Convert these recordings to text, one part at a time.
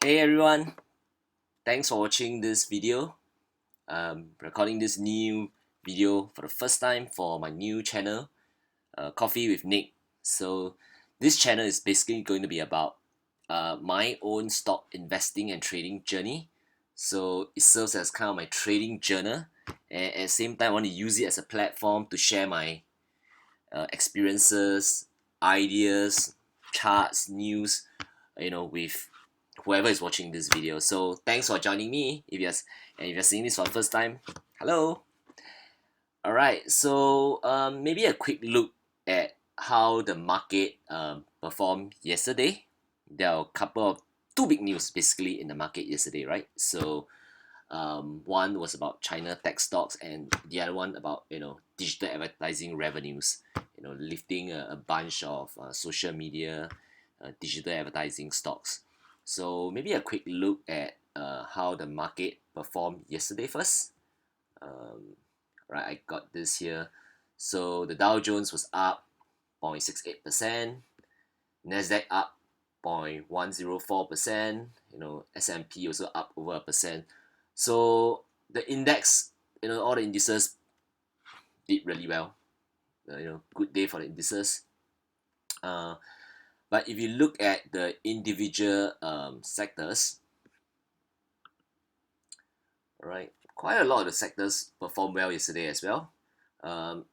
Hey everyone, thanks for watching this video. I'm recording this new video for the first time for my new channel, Coffee with Nick. So this channel is basically going to be about my own stock investing and trading journey. So it serves as kind of my trading journal, and at the same time I want to use it as a platform to share my experiences, ideas, charts, news, with whoever is watching this video. So thanks for joining me. If you're seeing this for the first time, hello. All right. So maybe a quick look at how the market performed yesterday. There are a couple of two big news basically in the market yesterday, right? So one was about China tech stocks, and the other one about digital advertising revenues. Lifting a bunch of social media, digital advertising stocks. So maybe a quick look at how the market performed yesterday first. Right, I got this here. So the Dow Jones was up 0.68%, Nasdaq up 0.104%. S&P also up over a percent. So the index, all the indices did really well. Good day for the indices. But if you look at the individual sectors, right, quite a lot of the sectors performed well yesterday as well.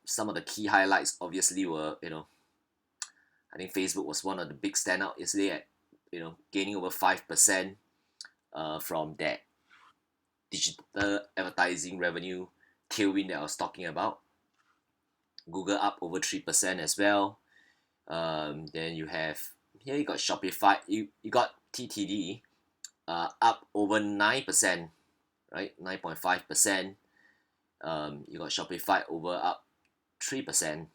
Some of the key highlights obviously were, I think Facebook was one of the big standout yesterday at, gaining over 5% from that digital advertising revenue tailwind that I was talking about. Google up over 3% as well. Then you have here, you got Shopify, you got TTD up over 9%, right? 9.5%. You got Shopify over up 3%.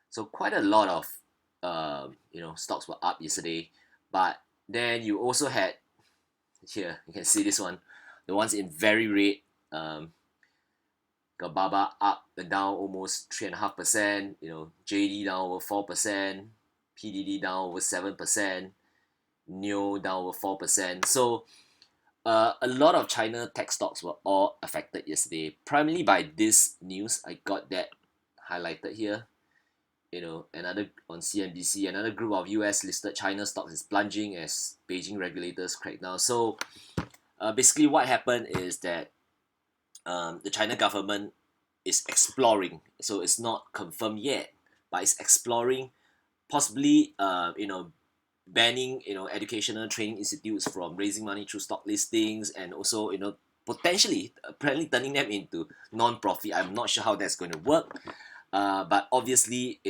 So quite a lot of stocks were up yesterday. But then you also had here, you can see this one, the ones in very red. Got Baba up and down almost 3.5%. JD down over 4%. PDD down over 7%. NIO down over 4%. So a lot of China tech stocks were all affected yesterday, primarily by this news. I got that highlighted here. Another on CNBC, another group of US listed China stocks is plunging as Beijing regulators crack down. So basically what happened is that the China government is exploring, so it's not confirmed yet, but it's exploring possibly banning educational training institutes from raising money through stock listings, and also potentially apparently turning them into non-profit. I'm not sure how that's going to work, but obviously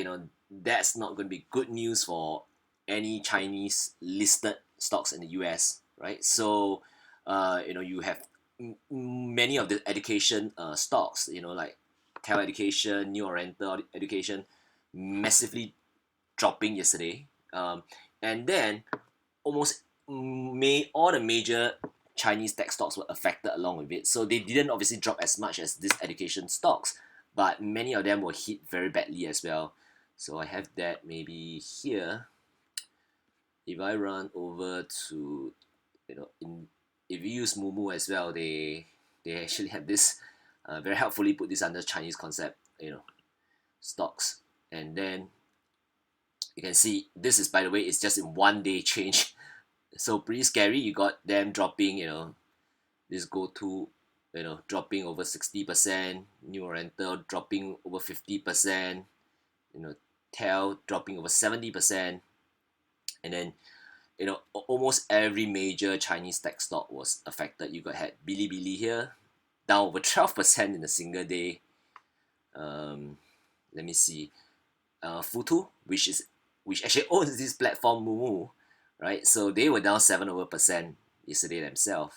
that's not going to be good news for any Chinese listed stocks in the US, right? So you have many of the education stocks, like Cal Education, New Oriental Education, massively dropping yesterday. And then almost all the major Chinese tech stocks were affected along with it. So they didn't obviously drop as much as these education stocks, but many of them were hit very badly as well. So I have that maybe here. If I run over to, if you use Mumu as well, they actually have this very helpfully put this under Chinese concept, stocks. And then you can see this is, by the way, it's just in 1 day change. So pretty scary. You got them dropping, this go to, dropping over 60%, New Oriental dropping over 50%, Tel dropping over 70%, and then almost every major Chinese tech stock was affected. You had Bilibili here, down over 12% in a single day. Let me see. Futu, which actually owns this platform Mumu, right? So they were down 7% yesterday themselves.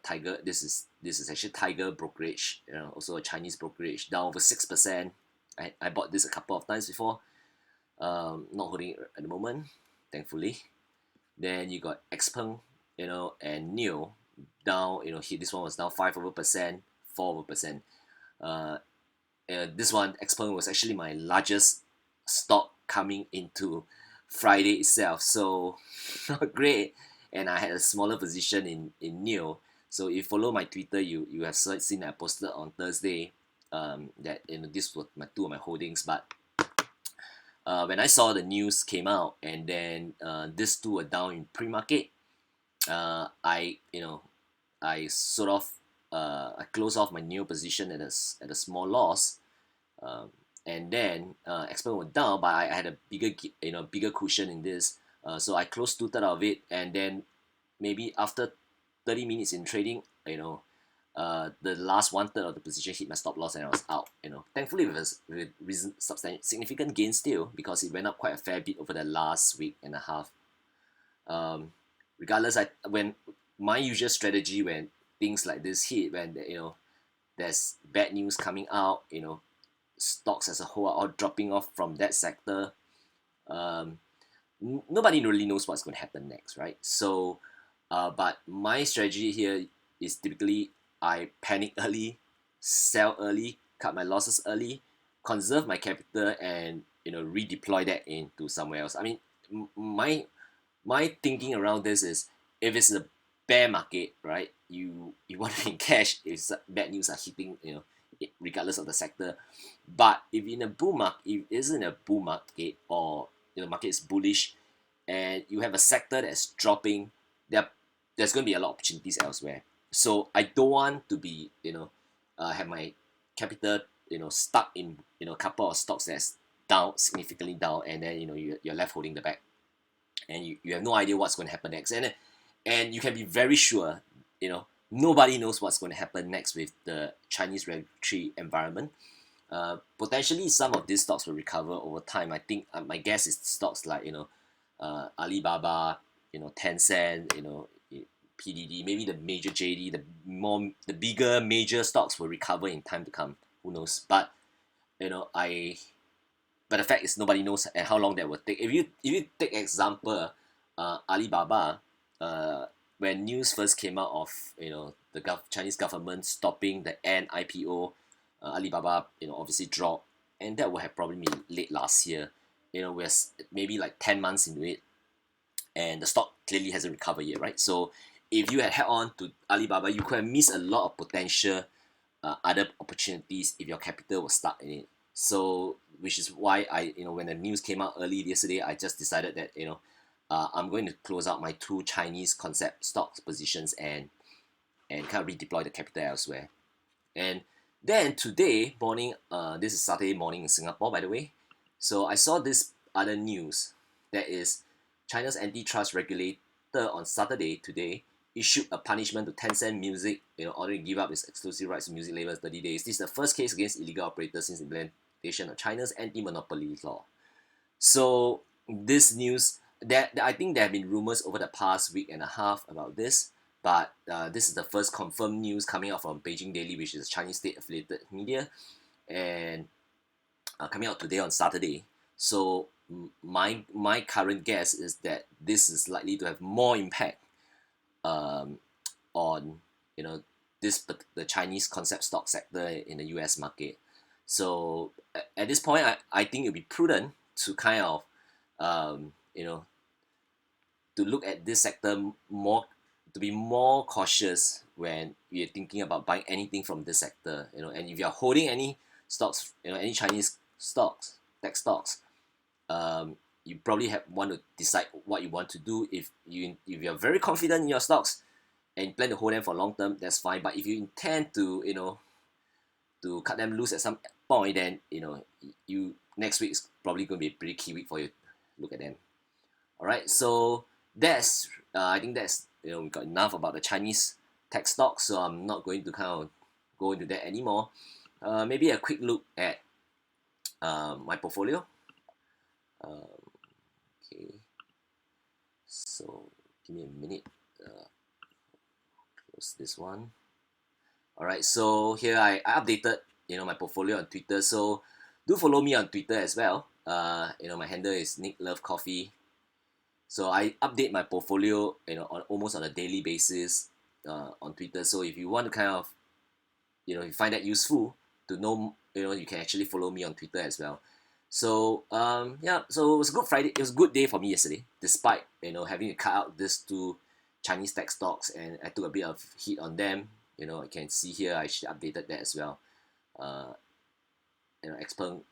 Tiger. This is actually Tiger brokerage. Also a Chinese brokerage, down over 6%. I bought this a couple of times before. Not holding it at the moment, thankfully. Then you got XPEV, and NIO down. Here this one was down 5%, 4%. This one XPEV was actually my largest stock coming into Friday itself, so not great. And I had a smaller position in NIO. So if you follow my Twitter, you have seen I posted on Thursday that this was two of my holdings. But when I saw the news came out and then these two were down in pre-market, I sort of I closed off my new position at a small loss, um, and then XPEV went down, but I had a bigger cushion in this, so I closed 2/3 of it, and then maybe after 30 minutes in trading, the last 1/3 of the position hit my stop loss and I was out. Thankfully with significant gain still, because it went up quite a fair bit over the last week and a half. Regardless, when my usual strategy when things like this hit, when there's bad news coming out, stocks as a whole are all dropping off from that sector. Nobody really knows what's going to happen next, right? So, but my strategy here is typically I panic early, sell early, cut my losses early, conserve my capital, and redeploy that into somewhere else. I mean, my thinking around this is, if it's a bear market, right? You want to be in cash if bad news are hitting, regardless of the sector. But if in a bull market, if it isn't a bull market, or the market is bullish, and you have a sector that's dropping, there's going to be a lot of opportunities elsewhere. So I don't want to be have my capital stuck in a couple of stocks that's down, significantly down, and then you're left holding the bag, and you have no idea what's going to happen next. And you can be very sure, nobody knows what's going to happen next with the Chinese regulatory environment. Potentially some of these stocks will recover over time. I think my guess is stocks like Alibaba, Tencent, PDD, maybe the major JD, the bigger major stocks will recover in time to come. Who knows? But but the fact is nobody knows and how long that will take. If you take example, Alibaba, when news first came out of the Chinese government stopping the Ant IPO, Alibaba obviously dropped, and that would have probably been late last year. We're maybe like 10 months into it, and the stock clearly hasn't recovered yet, right? So if you had held on to Alibaba, you could have missed a lot of potential other opportunities if your capital was stuck in it. So which is why when the news came out early yesterday, I just decided that I'm going to close out my 2 Chinese concept stocks positions and kind of redeploy the capital elsewhere. And then today morning, this is Saturday morning in Singapore, by the way. So I saw this other news, that is China's antitrust regulator on Saturday today issued a punishment to Tencent Music, ordering to give up its exclusive rights to music labels 30 days. This is the first case against illegal operators since implementation of China's anti-monopoly law. So this news, I think there have been rumors over the past week and a half about this, but this is the first confirmed news coming out from Beijing Daily, which is Chinese state-affiliated media, and coming out today on Saturday. So my current guess is that this is likely to have more impact on the Chinese concept stock sector in the US market. So at this point, I think it would be prudent to kind of to look at this sector more, to be more cautious when you're thinking about buying anything from this sector. And if you're holding any stocks, any Chinese stocks, tech stocks, you probably want to decide what you want to do. If you're very confident in your stocks and plan to hold them for long term, that's fine. But if you intend to to cut them loose at some point, then you next week is probably going to be a pretty key week for you to look at them. All right, so that's I think that's we got enough about the Chinese tech stocks, so I'm not going to kind of go into that anymore. Maybe a quick look at my portfolio. Okay, so give me a minute. Close this one. All right, so here I updated my portfolio on Twitter. So do follow me on Twitter as well. My handle is Nick Love Coffee. So I update my portfolio almost on a daily basis on Twitter. So if you want to kind of you find that useful to know, you can actually follow me on Twitter as well. So yeah, so it was a good Friday. It was a good day for me yesterday, despite having to cut out these two Chinese tech stocks, and I took a bit of hit on them. I can see here I actually updated that as well. Uh, XPEV,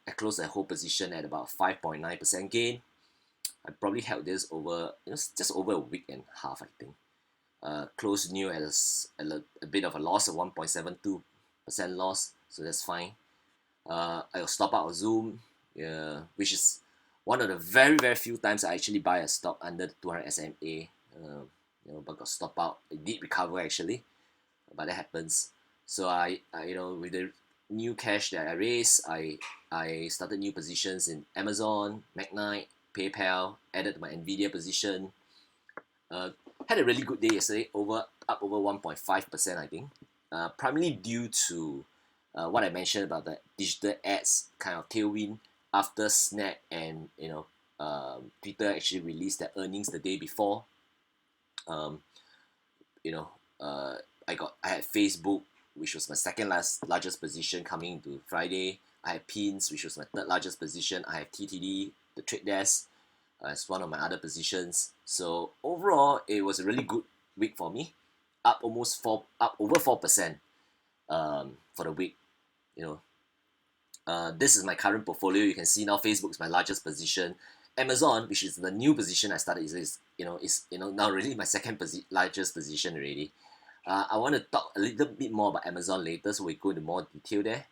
I closed the whole position at about 5.9% gain. I probably held this over just over a week and a half, I think. Closed new at a bit of a loss of 1.72% loss, so that's fine. I'll stop out of Zoom, which is one of the very very few times I actually buy a stock under the 200 SMA. But got stop out. It did recover actually, but that happens. So with the new cash that I raised, I started new positions in Amazon, Magnite, PayPal, added to my Nvidia position. Had a really good day yesterday, up over 1.5%, I think. Primarily due to what I mentioned about the digital ads kind of tailwind after Snap and Twitter actually released their earnings the day before. Um, you know, I had Facebook, which was my second largest position coming into Friday. I had Pins, which was my third largest position. I have TTD, the trade desk, as one of my other positions. So overall, it was a really good week for me. Up over 4% for the week. This is my current portfolio. You can see now Facebook is my largest position. Amazon, which is the new position I started, is now really my second largest position already. I want to talk a little bit more about Amazon later, so we go into more detail there.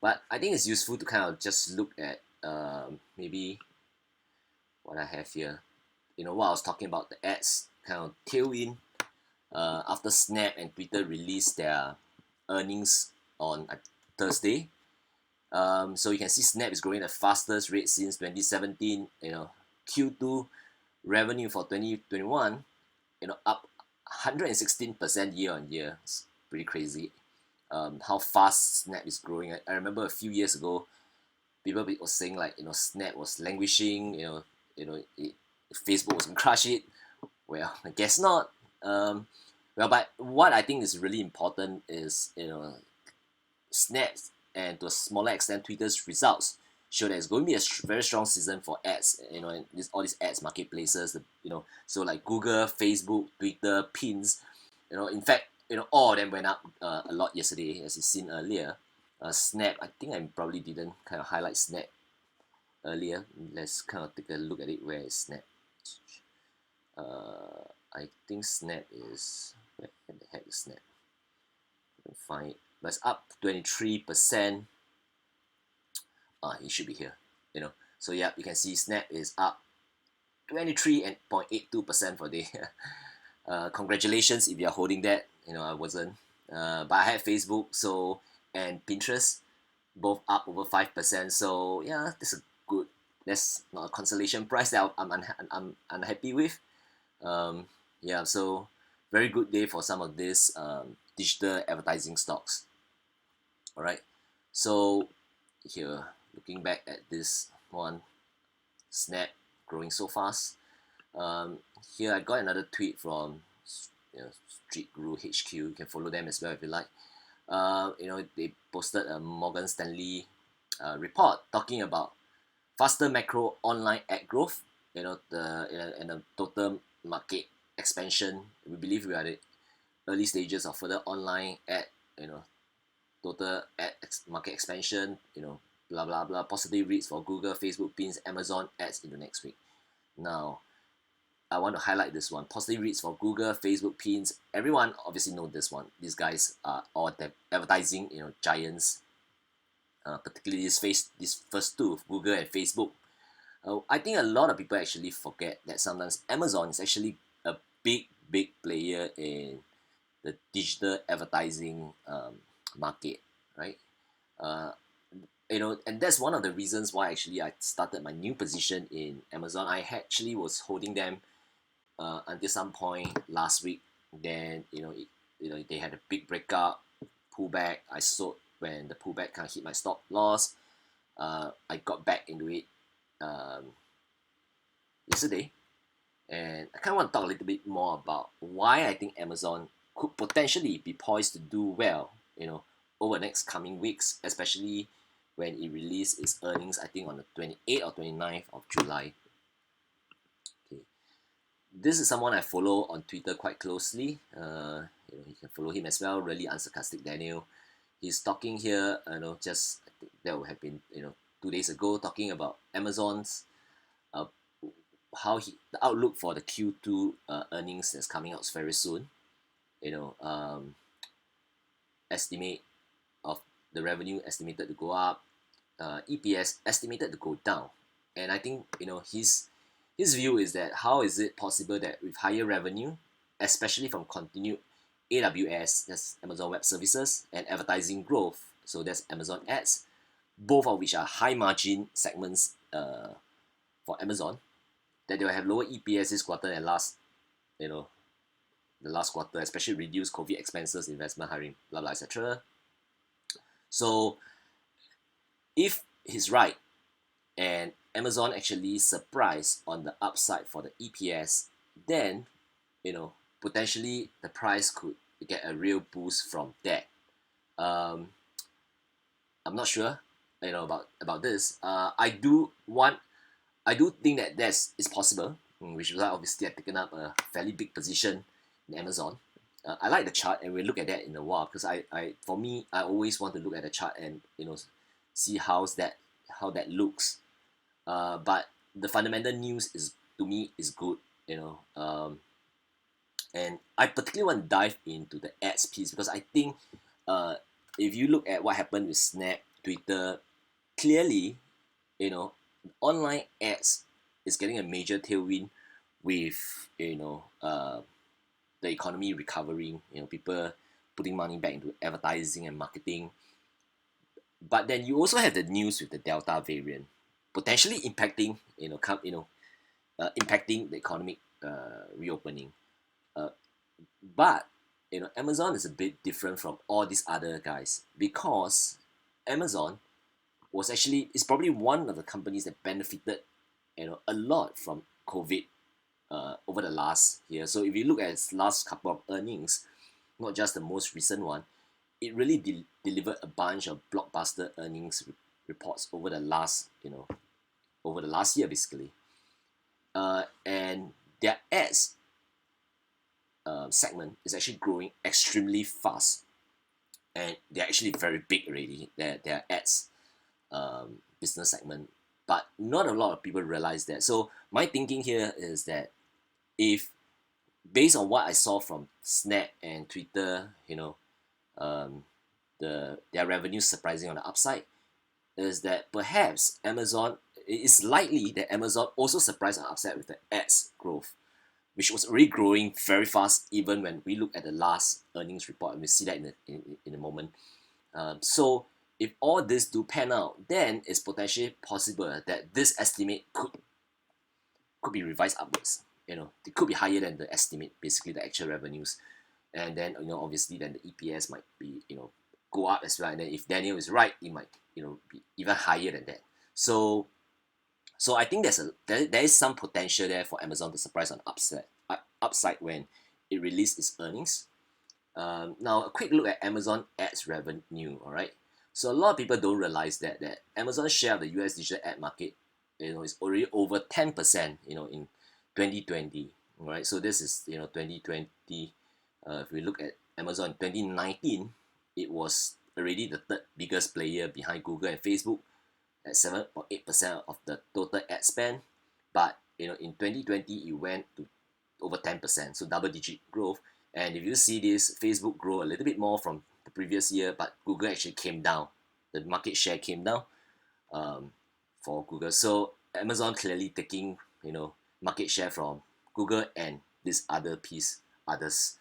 But I think it's useful to kind of just look at maybe what I have here. What I was talking about, the ads kind of tailwind after Snap and Twitter released their earnings on Thursday. So you can see Snap is growing at the fastest rate since 2017. Q2 revenue for 2021, up 116% year on year. It's pretty crazy. How fast Snap is growing. I remember a few years ago, people were saying like Snap was languishing. Facebook was gonna crush it. Well, I guess not. But what I think is really important is Snap's and to a smaller extent Twitter's results show that it's going to be a very strong season for ads. And all these ads marketplaces. So like Google, Facebook, Twitter, Pins. In fact, all of them went up a lot yesterday, as you've seen earlier. Snap, I think I probably didn't kind of highlight Snap earlier. Let's kind of take a look at it. Where is Snap? I think Snap is, where the heck is Snap? I can find it, but it's up 23%. It should be here. So yeah, you can see Snap is up 23.82% for the day. Congratulations if you're holding that. I wasn't, but I had Facebook and Pinterest, both up over 5%. So yeah, that's not a consolation price that I'm unhappy with. Yeah, so very good day for some of these digital advertising stocks. All right, so here, looking back at this one, Snap growing so fast. Here I got another tweet from Street Guru HQ. You can follow them as well if you like. They posted a Morgan Stanley report talking about faster macro online ad growth. And the total market expansion. We believe we are at the early stages of further online ad. Total ad market expansion. Blah blah blah. Positive reads for Google, Facebook, Pins, Amazon ads in the next week. Now, I want to highlight this one. Positive reads for Google, Facebook, Pins. Everyone obviously know this one. These guys are all advertising, giants. Particularly these first two, Google and Facebook. I think a lot of people actually forget that sometimes Amazon is actually a big player in the digital advertising market, right? And that's one of the reasons why actually I started my new position in Amazon. I actually was holding them until some point last week. Then they had a big breakout, pullback. I sold when the pullback kind of hit my stop loss. I got back into it yesterday, and I kind of want to talk a little bit more about why I think Amazon could potentially be poised to do well, over the next coming weeks, especially when it released its earnings, I think on the 28th or 29th of July. Okay. This is someone I follow on Twitter quite closely. You can follow him as well. Really unsarcastic Daniel. He's talking here. Just I think that would have been 2 days ago, talking about Amazon's the outlook for the Q2 earnings that's coming out very soon. Estimate of the revenue estimated to go up, EPS estimated to go down, and I think his view is that how is it possible that with higher revenue, especially from continued AWS, that's Amazon Web Services, and advertising growth, so that's Amazon Ads, both of which are high margin segments for Amazon, that they will have lower EPS this quarter than the last quarter, especially reduced COVID expenses, investment, hiring, blah blah, etc. So if he's right and Amazon actually surprised on the upside for the EPS, then potentially the price could get a real boost from that. I'm not sure about this. I do think that is possible, which is why obviously I've taken up a fairly big position in Amazon. I like the chart, and we'll look at that in a while, because for me, I always want to look at the chart and see how that looks. But the fundamental news to me is good, and I particularly want to dive into the ads piece, because I think if you look at what happened with Snap, Twitter, clearly, online ads is getting a major tailwind with the economy recovering, people putting money back into advertising and marketing. But then you also have the news with the Delta variant potentially impacting impacting the economic reopening. But Amazon is a bit different from all these other guys, because Amazon is probably one of the companies that benefited a lot from COVID over the last year. So if you look at its last couple of earnings, not just the most recent one, it really delivered a bunch of blockbuster earnings reports over the last year, basically. And their ads segment is actually growing extremely fast, and they're actually very big already. Their ads business segment, but not a lot of people realize that. So my thinking here is that if, based on what I saw from Snap and Twitter, their revenue surprising on the upside, is that perhaps Amazon, it is likely that Amazon also surprised on the upside with the ads growth, which was already growing very fast even when we look at the last earnings report, and we see that in a moment. So if all this do pan out, then it's potentially possible that this estimate could be revised upwards. It could be higher than the estimate, basically the actual revenues, and then obviously then the EPS might be go up as well. And then if Daniel is right, it might be even higher than that. So I think there is some potential there for Amazon to surprise on upside when it released its earnings. Now a quick look at Amazon ads revenue. All right, so a lot of people don't realize that Amazon's share of the US digital ad market is already over 10% in 2020. All right, so this is 2020. If we look at Amazon in 2019, it was already the third biggest player behind Google and Facebook at 7.8% of the total ad spend. But in 2020 it went to over 10%, so double-digit growth. And if you see this, Facebook grow a little bit more from the previous year, but Google actually came down. The market share came down for Google. So Amazon clearly taking market share from Google and this others.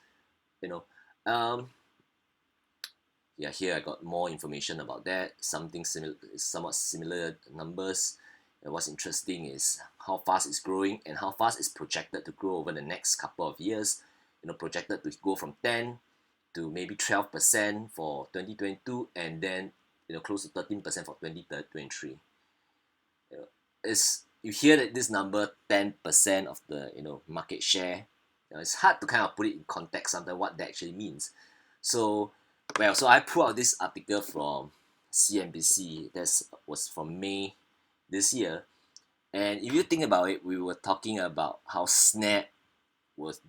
Yeah, here I got more information about that. Somewhat similar numbers. And what's interesting is how fast it's growing and how fast it's projected to grow over the next couple of years. Projected to go from 10 to maybe 12% for 2022, and then close to 13% for 2023. You hear that this number 10% of the market share. It's hard to kind of put it in context sometimes what that actually means. So I pulled out this article from CNBC. That was from May this year. And if you think about it, we were talking about how Snap was,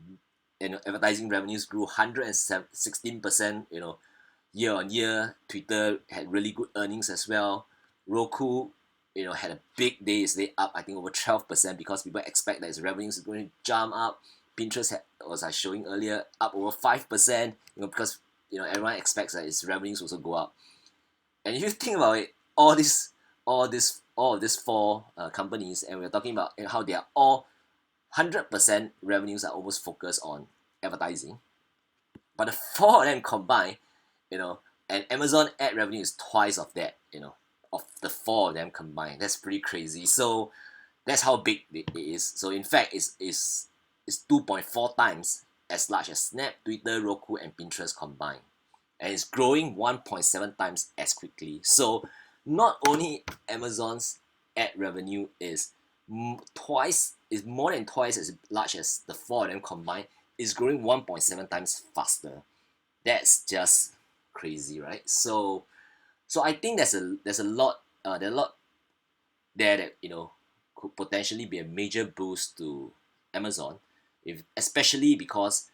advertising revenues grew 116%, year on year. Twitter had really good earnings as well. Roku, had a big day yesterday, up I think over 12% because people expect that its revenues are going to jump up. Pinterest had, as I was showing earlier, up over 5%, because everyone expects that its revenues also go up. And if you think about it, all of these four companies, and we're talking about how they are all 100% revenues are almost focused on advertising, but the four of them combined, and Amazon ad revenue is twice of that, of the four of them combined. That's pretty crazy. So that's how big it is. So in fact, it's 2.4 times as large as Snap, Twitter, Roku, and Pinterest combined, and it's growing 1.7 times as quickly. So not only Amazon's ad revenue is more than twice as large as the four of them combined, it's growing 1.7 times faster. That's just crazy, right? So I think there's a lot there that could potentially be a major boost to Amazon, especially because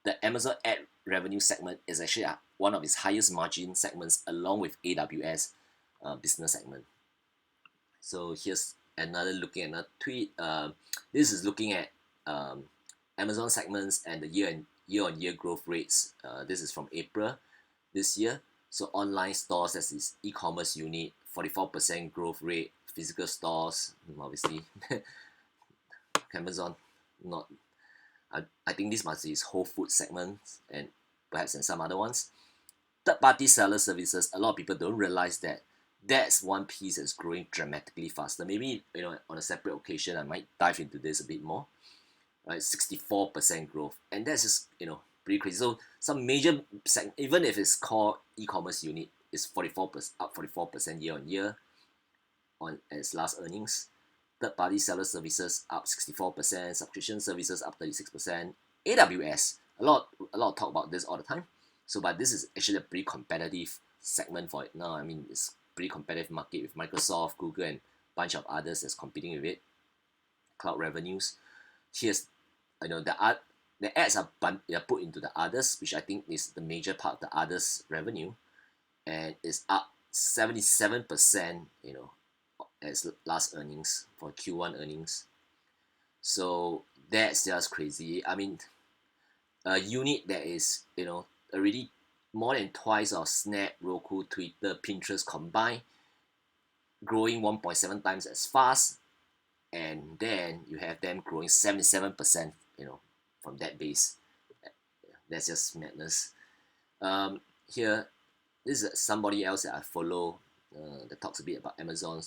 the Amazon ad revenue segment is actually one of its highest margin segments, along with AWS business segment. So here's looking at another tweet. This is looking at Amazon segments and the year-on-year growth rates. This is from April this year. So online stores, that's its e-commerce unit, 44% growth rate. Physical stores, obviously, Amazon, not. I think this must be its Whole Foods segment, and perhaps in some other ones. Third-party seller services, a lot of people don't realize that that's one piece that's growing dramatically faster. Maybe on a separate occasion I might dive into this a bit more. Right, 64% growth, and that's just pretty crazy. So some major even if it's called e-commerce unit, is 44% up 44% year on year on its last earnings. Third-party seller services up 64%, subscription services up 36%. AWS, a lot of talk about this all the time. So, but this is actually a pretty competitive segment for it now. I mean, it's pretty competitive market with Microsoft, Google, and a bunch of others that's competing with it. Cloud revenues. Here's the ads are put into the others, which I think is the major part of the others revenue, and it's up 77%, as last earnings for Q1 earnings. So that's just crazy. I mean, a unit that is already more than twice of Snap, Roku, Twitter, Pinterest combined, growing 1.7 times as fast, and then you have them growing 77%, from that base. That's just madness. Here, this is somebody else that I follow that talks a bit about Amazon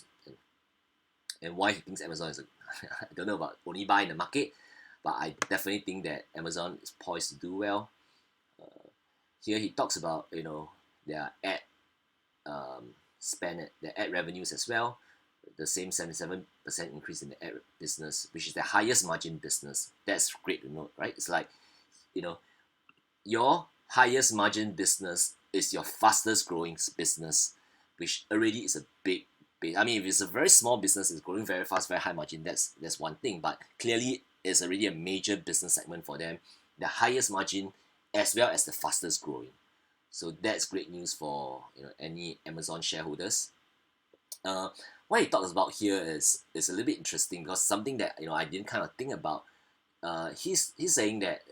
and why he thinks Amazon is I don't know about only buy in the market, but I definitely think that Amazon is poised to do well. Here he talks about their ad spend, their ad revenues as well, the same 77% increase in the ad business, which is the highest margin business. That's great to note, right? It's like your highest margin business is your fastest growing business, which already is a big. I mean, if it's a very small business, it's growing very fast, very high margin, that's one thing, but clearly it's already a major business segment for them, the highest margin as well as the fastest growing. So that's great news for any Amazon shareholders. What he talks about here is a little bit interesting, because something that I didn't kind of think about. He's saying that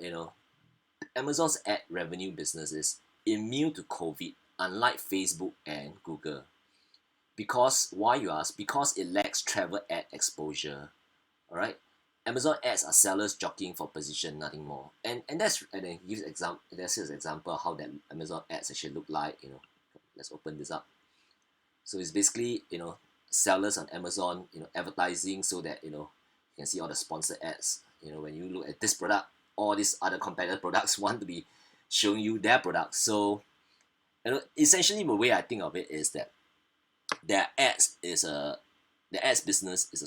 Amazon's ad revenue business is immune to COVID, unlike Facebook and Google. Because why, you ask? Because it lacks travel ad exposure. All right, Amazon ads are sellers jockeying for position, nothing more. And then he gives that's his example of how that Amazon ads actually look like. Let's open this up. So it's basically sellers on Amazon advertising, so that you can see all the sponsored ads. When you look at this product, all these other competitor products want to be showing you their products. So essentially the way I think of it is that the ads business is a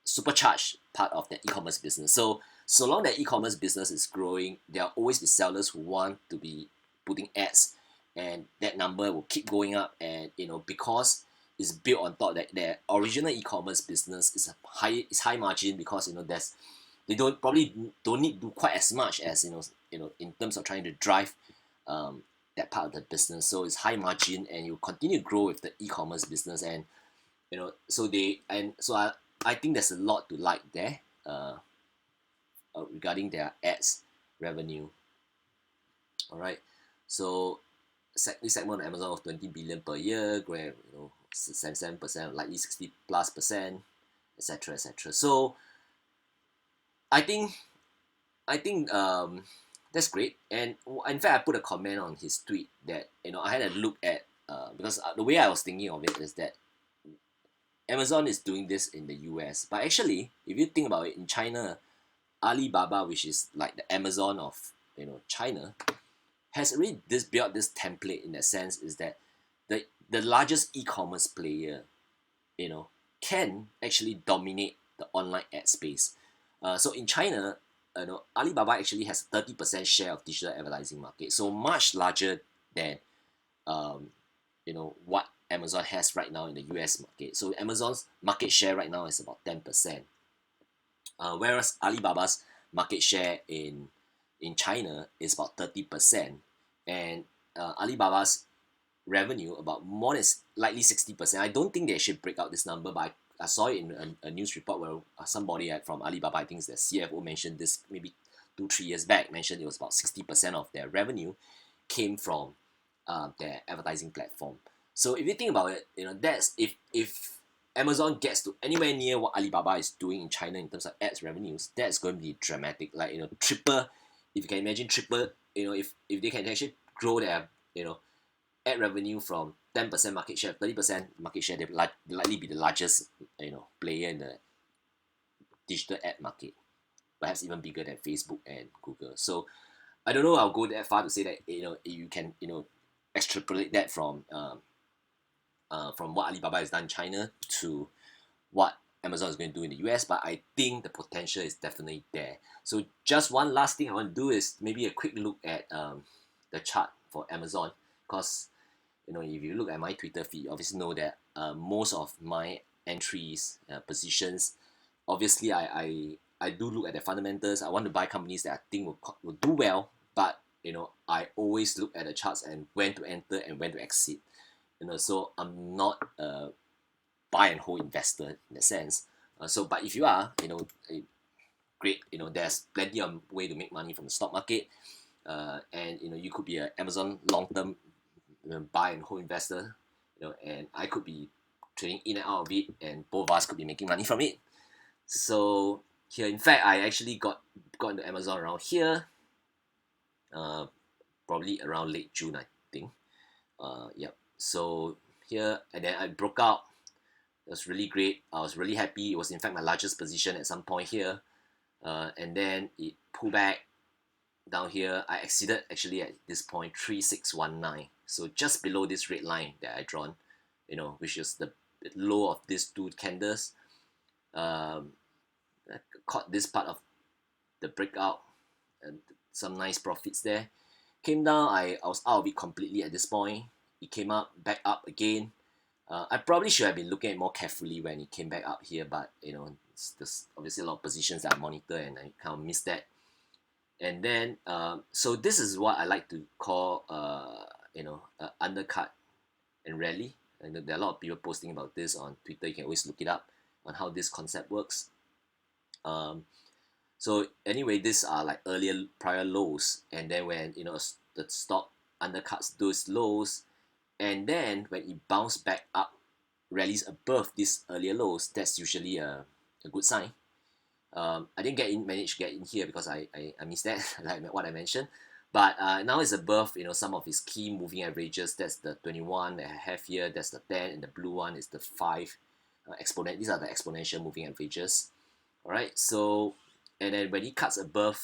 supercharged part of the e-commerce business. So long that e-commerce business is growing, there will always be sellers who want to be putting ads and that number will keep going up, and because it's built on top that their original e-commerce business is high margin, because they don't need to do quite as much as in terms of trying to drive that part of the business. So it's high margin, and you continue to grow with the e-commerce business, and I think there's a lot to like there regarding their ads revenue. All right, so this segment of Amazon of 20 billion per year, growing 77%, likely 60+%, etc., etc. So I think that's great. And in fact, I put a comment on his tweet that I had a look at because the way I was thinking of it is that Amazon is doing this in the US, but actually, if you think about it, in China, Alibaba, which is like the Amazon of China, has already built this template, in that sense, is that the largest e-commerce player can actually dominate the online ad space. So in China, Alibaba actually has 30% share of digital advertising market, so much larger than what Amazon has right now in the US market. So Amazon's market share right now is about 10%, whereas Alibaba's market share in China is about 30%, and Alibaba's revenue about more than likely 60%. I don't think they should break out this number, but I saw it in a news report where somebody from Alibaba, I think it's the CFO, mentioned this maybe 2-3 years back, mentioned it was about 60% of their revenue came from their advertising platform. So if you think about it, that's if Amazon gets to anywhere near what Alibaba is doing in China in terms of ads revenues, that's going to be dramatic. Like triple, if you can imagine triple, if they can actually grow their ad revenue from 10% market share, 30% market share, they'll likely be the largest player in the digital ad market, perhaps even bigger than Facebook and Google. So I don't know, I'll go that far to say that you can extrapolate that from what Alibaba has done in China to what Amazon is going to do in the US, but I think the potential is definitely there. So just one last thing I want to do is maybe a quick look at the chart for Amazon, because if you look at my Twitter feed, you obviously know that most of my entries, positions, obviously I do look at the fundamentals. I want to buy companies that I think will do well, but I always look at the charts and when to enter and when to exit. So I'm not a buy and hold investor in a sense. But if you are, great. There's plenty of way to make money from the stock market, and you could be an Amazon long-term buy and hold investor, and I could be trading in and out of it, and both of us could be making money from it. So here, in fact, I actually got into Amazon around here, probably around late June, I think. Yep. So here, and then I broke out. It was really great. I was really happy. It was in fact my largest position at some point here, and then it pulled back down here. I exited actually at this point 3619, so just below this red line that I drawn, which is the low of these two candles. I caught this part of the breakout and some nice profits there. Came down, I was out of it completely at this point. It came up, back up again. I probably should have been looking at it more carefully when it came back up here, but there's obviously a lot of positions that I monitor, and I kind of missed that. And then so this is what I like to call undercut and rally, and there are a lot of people posting about this on Twitter. You can always look it up on how this concept works. So anyway, these are like prior lows, and then when the stock undercuts those lows, and then when it bounces back up, rallies above these earlier lows, that's usually a good sign. I didn't manage to get in here because I missed that, like what I mentioned. But now it's above some of its key moving averages. That's the 21 that I have here. That's the 10, and the blue one is the 5 exponent. These are the exponential moving averages. All right. So and then when it cuts above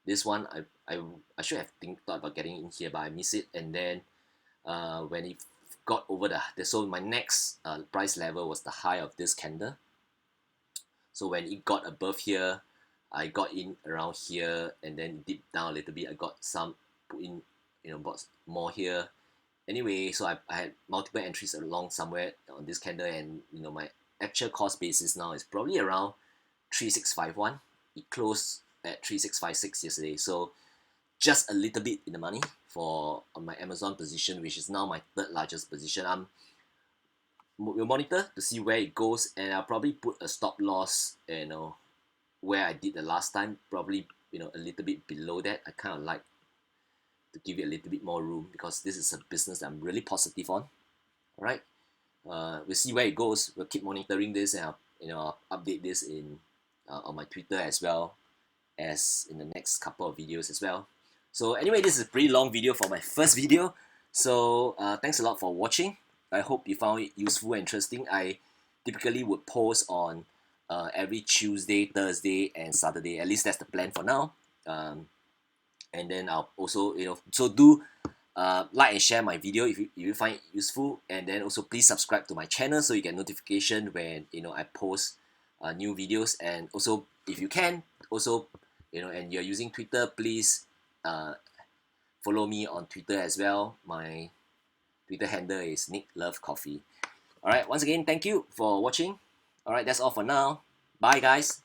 this one, I should have thought about getting in here, but I missed it. And then when it got over so my next price level was the high of this candle. So when it got above here, I got in around here, and then dipped down a little bit. I got some put in bought more here. Anyway, so I had multiple entries along somewhere on this candle, and my actual cost basis now is probably around 3651. It closed at 3656 yesterday, so just a little bit in the money for on my Amazon position, which is now my third largest position. We'll monitor to see where it goes, and I'll probably put a stop loss, where I did the last time, probably a little bit below that. I kind of like to give it a little bit more room because this is a business that I'm really positive on. All right, we'll see where it goes. We'll keep monitoring this, and I'll update this in on my Twitter as well as in the next couple of videos as well. So anyway, this is a pretty long video for my first video. So thanks a lot for watching. I hope you found it useful and interesting. I typically would post on every Tuesday, Thursday, and Saturday. At least that's the plan for now. And then I'll also, so do like and share my video if you find it useful, and then also please subscribe to my channel so you get notification when I post new videos. And also, if you can, also and you're using Twitter, please follow me on Twitter as well. My Twitter handle is nicklovecoffee. All right, once again, thank you for watching. All right, that's all for now. Bye, guys.